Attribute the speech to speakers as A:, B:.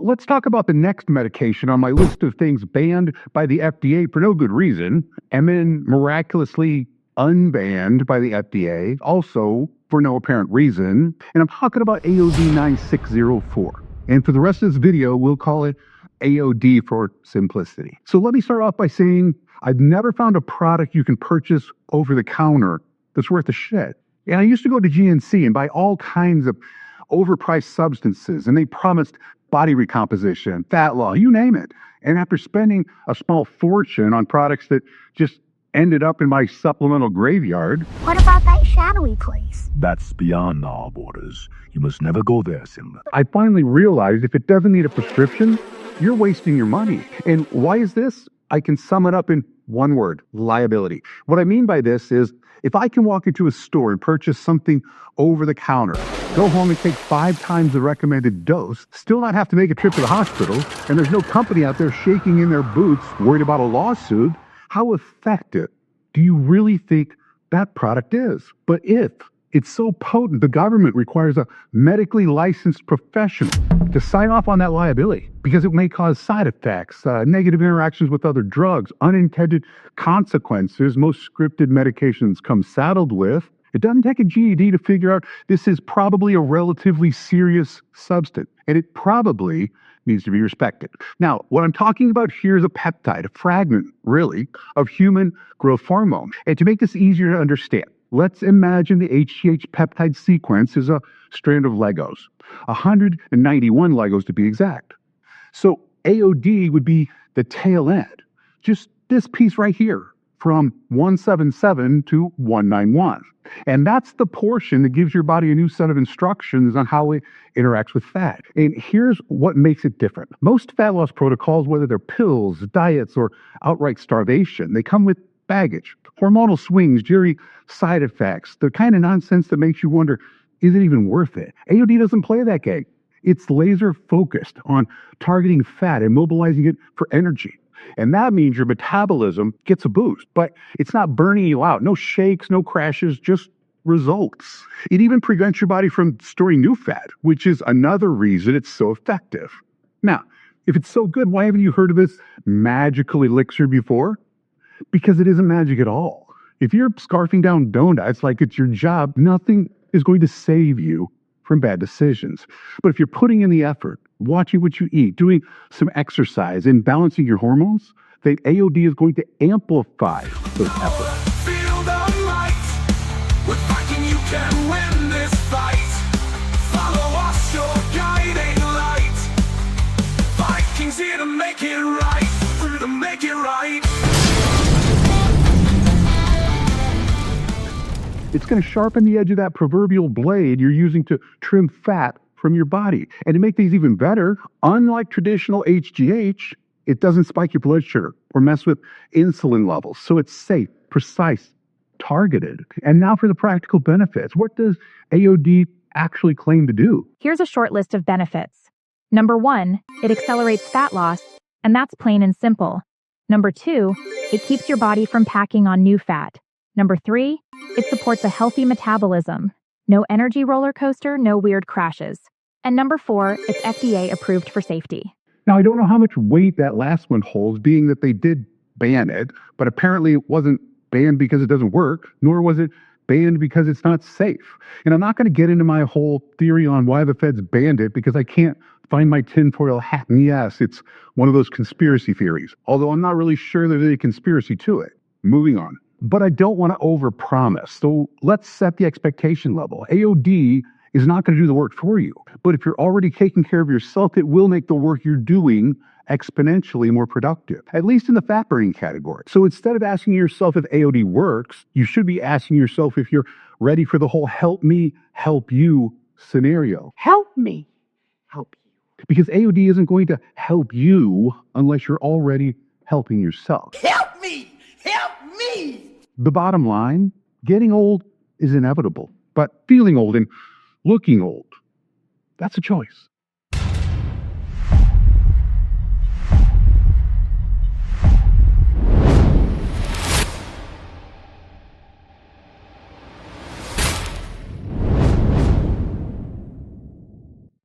A: let's talk about the next medication on my list of things banned by the FDA for no good reason, and then miraculously unbanned by the FDA, also for no apparent reason. And I'm talking about AOD 9604. And for the rest of this video, we'll call it AOD for simplicity. So let me start off by saying I've never found a product you can purchase over the counter that's worth a shit. And I used to go to GNC and buy all kinds of overpriced substances, and they promised body recomposition, fat loss, you name it. And after spending a small fortune on products that just ended up in my supplemental graveyard.
B: What about that shadowy place?
C: That's beyond our borders. You must never go there, Simba.
A: I finally realized if it doesn't need a prescription, you're wasting your money. And why is this? I can sum it up in one word: liability. What I mean by this is, if I can walk into a store and purchase something over the counter, go home and take 5 times the recommended dose, still not have to make a trip to the hospital, and there's no company out there shaking in their boots worried about a lawsuit, how effective do you really think that product is? But if it's so potent, the government requires a medically licensed professional to sign off on that liability because it may cause side effects, negative interactions with other drugs, unintended consequences most scripted medications come saddled with. It doesn't take a GED to figure out this is probably a relatively serious substance, and it probably needs to be respected. Now, what I'm talking about here is a peptide, a fragment, really, of human growth hormone. And to make this easier to understand, let's imagine the HGH peptide sequence is a strand of Legos, 191 Legos to be exact. So AOD would be the tail end, just this piece right here, from 177 to 191. And that's the portion that gives your body a new set of instructions on how it interacts with fat. And here's what makes it different. Most fat loss protocols, whether they're pills, diets, or outright starvation, they come with baggage, hormonal swings, jury side effects, the kind of nonsense that makes you wonder, is it even worth it? AOD doesn't play that game. It's laser focused on targeting fat and mobilizing it for energy. And that means your metabolism gets a boost, but it's not burning you out. No shakes, no crashes, just results. It even prevents your body from storing new fat, which is another reason it's so effective. Now, if it's so good, why haven't you heard of this magical elixir before? Because it isn't magic at all. If you're scarfing down donuts like it's your job, nothing is going to save you from bad decisions. But if you're putting in the effort, watching what you eat, doing some exercise, and balancing your hormones, then AOD is going to amplify those efforts.
D: Feel the light. With Viking, you can win this fight. Follow us, your guiding light. Viking's here to make it right. We're to make it right.
A: It's going to sharpen the edge of that proverbial blade you're using to trim fat from your body. And to make things even better, unlike traditional HGH, it doesn't spike your blood sugar or mess with insulin levels. So it's safe, precise, targeted. And now for the practical benefits. What does AOD actually claim to do?
E: Here's a short list of benefits. Number 1, it accelerates fat loss, and that's plain and simple. Number 2, it keeps your body from packing on new fat. Number 3, it supports a healthy metabolism. No energy roller coaster, no weird crashes. And number 4, it's FDA approved for safety.
A: Now, I don't know how much weight that last one holds, being that they did ban it, but apparently it wasn't banned because it doesn't work, nor was it banned because it's not safe. And I'm not going to get into my whole theory on why the feds banned it because I can't find my tinfoil hat. And yes, it's one of those conspiracy theories, although I'm not really sure there's any conspiracy to it. Moving on. But I don't want to overpromise. So let's set the expectation level. AOD is not going to do the work for you. But if you're already taking care of yourself, it will make the work you're doing exponentially more productive, at least in the fat burning category. So instead of asking yourself if AOD works, you should be asking yourself if you're ready for the whole help me, help you scenario.
B: Help me. Help you.
A: Because AOD isn't going to help you unless you're already helping yourself.
D: Help me! Help me!
A: The bottom line, getting old is inevitable, but feeling old and looking old, that's a choice.